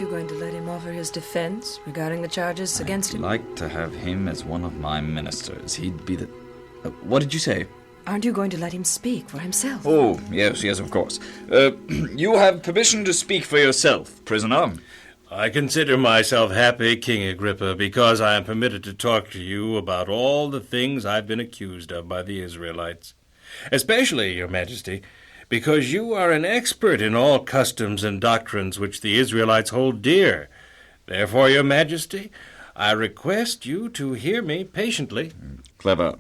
Aren't you going to let him offer his defense regarding the charges against him? I'd like to have him as one of my ministers. He'd be the... what did you say? Aren't you going to let him speak for himself? Oh, yes, of course. You have permission to speak for yourself, prisoner. I consider myself happy, King Agrippa, because I am permitted to talk to you about all the things I've been accused of by the Israelites. Especially, Your Majesty, because you are an expert in all customs and doctrines which the Israelites hold dear. Therefore, Your Majesty, I request you to hear me patiently. Clever.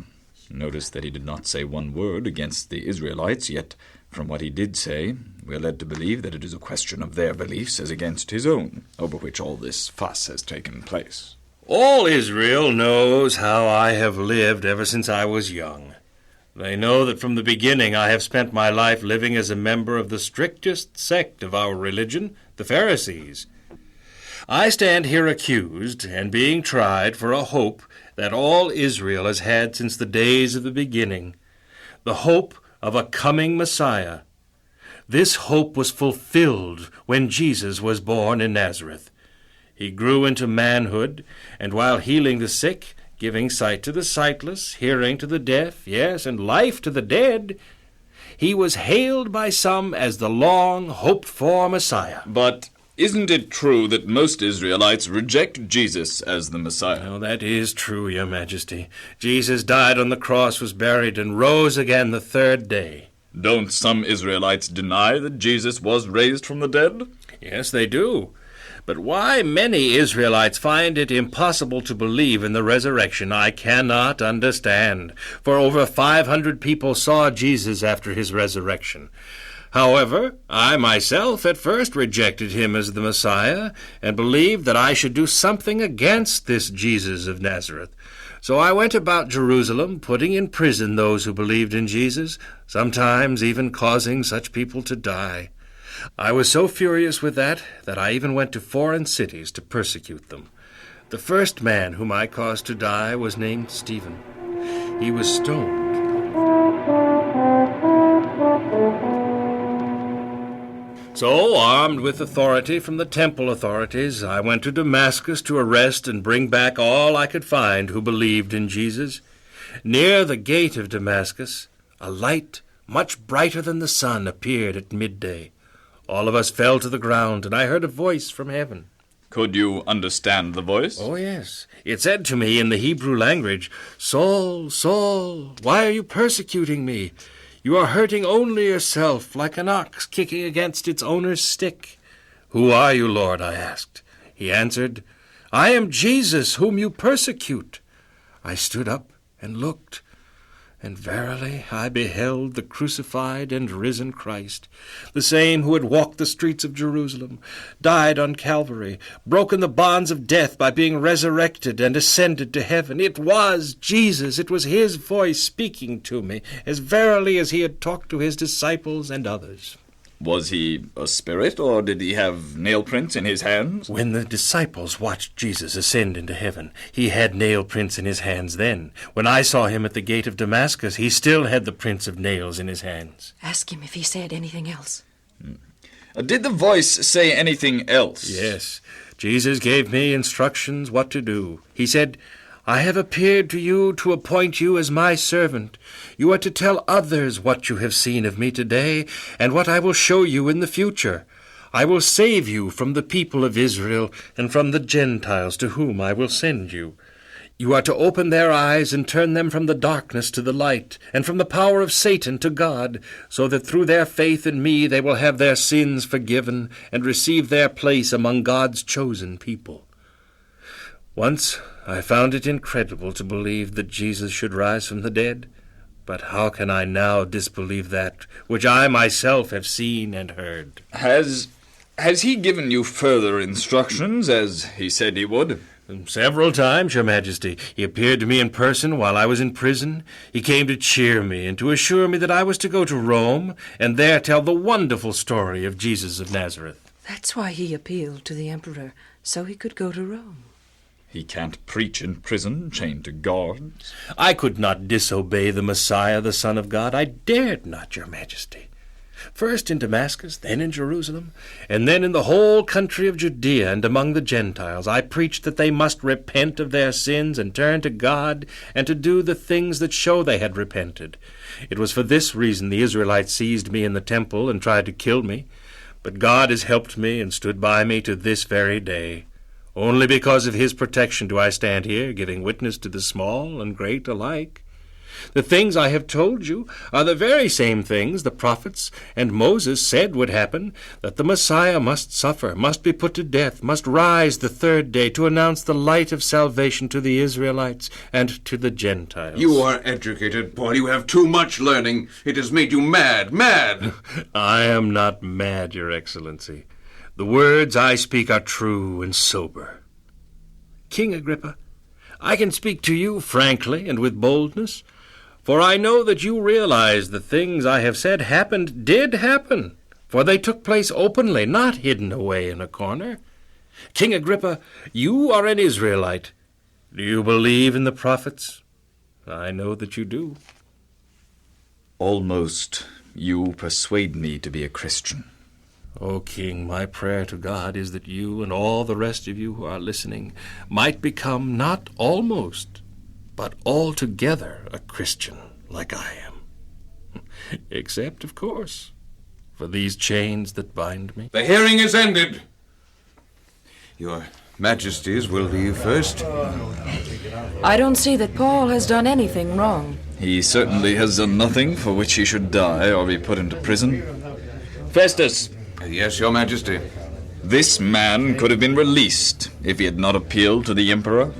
Notice that he did not say one word against the Israelites, yet from what he did say, we are led to believe that it is a question of their beliefs as against his own, over which all this fuss has taken place. All Israel knows how I have lived ever since I was young. They know that from the beginning I have spent my life living as a member of the strictest sect of our religion, the Pharisees. I stand here accused and being tried for a hope that all Israel has had since the days of the beginning, the hope of a coming Messiah. This hope was fulfilled when Jesus was born in Nazareth. He grew into manhood, and while healing the sick, giving sight to the sightless, hearing to the deaf, yes, and life to the dead, he was hailed by some as the long-hoped-for Messiah. But isn't it true that most Israelites reject Jesus as the Messiah? Oh, that is true, Your Majesty. Jesus died on the cross, was buried, and rose again the third day. Don't some Israelites deny that Jesus was raised from the dead? Yes, they do. But why many Israelites find it impossible to believe in the resurrection, I cannot understand. For over 500 people saw Jesus after his resurrection. However, I myself at first rejected him as the Messiah and believed that I should do something against this Jesus of Nazareth. So I went about Jerusalem, putting in prison those who believed in Jesus, sometimes even causing such people to die. I was so furious with that I even went to foreign cities to persecute them. The first man whom I caused to die was named Stephen. He was stoned. So, armed with authority from the temple authorities, I went to Damascus to arrest and bring back all I could find who believed in Jesus. Near the gate of Damascus, a light much brighter than the sun appeared at midday. All of us fell to the ground, and I heard a voice from heaven. Could you understand the voice? Oh, yes. It said to me in the Hebrew language, "Saul, Saul, why are you persecuting me? You are hurting only yourself, like an ox kicking against its owner's stick." "Who are you, Lord?" I asked. He answered, "I am Jesus, whom you persecute." I stood up and looked, and verily I beheld the crucified and risen Christ, the same who had walked the streets of Jerusalem, died on Calvary, broken the bonds of death by being resurrected and ascended to heaven. It was Jesus. It was his voice speaking to me, as verily as he had talked to his disciples and others. Was he a spirit, or did he have nail prints in his hands? When the disciples watched Jesus ascend into heaven, he had nail prints in his hands then. When I saw him at the gate of Damascus, he still had the prints of nails in his hands. Ask him if he said anything else. Did the voice say anything else? Yes. Jesus gave me instructions what to do. He said, "I have appeared to you to appoint you as my servant. You are to tell others what you have seen of me today and what I will show you in the future. I will save you from the people of Israel and from the Gentiles to whom I will send you. You are to open their eyes and turn them from the darkness to the light and from the power of Satan to God, so that through their faith in me they will have their sins forgiven and receive their place among God's chosen people." Once I found it incredible to believe that Jesus should rise from the dead, but how can I now disbelieve that which I myself have seen and heard? Has he given you further instructions, as he said he would? Several times, Your Majesty. He appeared to me in person while I was in prison. He came to cheer me and to assure me that I was to go to Rome and there tell the wonderful story of Jesus of Nazareth. That's why he appealed to the emperor, so he could go to Rome. He can't preach in prison, chained to guards. I could not disobey the Messiah, the Son of God. I dared not, Your Majesty. first in Damascus, then in Jerusalem, and then in the whole country of Judea and among the Gentiles. I preached that they must repent of their sins and turn to God and to do the things that show they had repented. It was for this reason the Israelites seized me in the temple and tried to kill me. But God has helped me and stood by me to this very day. Only because of his protection do I stand here, giving witness to the small and great alike. The things I have told you are the very same things the prophets and Moses said would happen, that the Messiah must suffer, must be put to death, must rise the third day to announce the light of salvation to the Israelites and to the Gentiles. You are educated, Paul. You have too much learning. It has made you mad. I am not mad, Your Excellency. The words I speak are true and sober. King Agrippa, I can speak to you frankly and with boldness, for I know that you realize the things I have said did happen, for they took place openly, not hidden away in a corner. King Agrippa, you are an Israelite. Do you believe in the prophets? I know that you do. Almost. You persuade me to be a Christian. O King, my prayer to God is that you and all the rest of you who are listening might become not almost, but altogether a Christian like I am. Except, of course, for these chains that bind me. The hearing is ended. Your Majesties will leave first. I don't see that Paul has done anything wrong. He certainly has done nothing for which he should die or be put into prison. Festus! Yes, Your Majesty. This man could have been released if he had not appealed to the Emperor.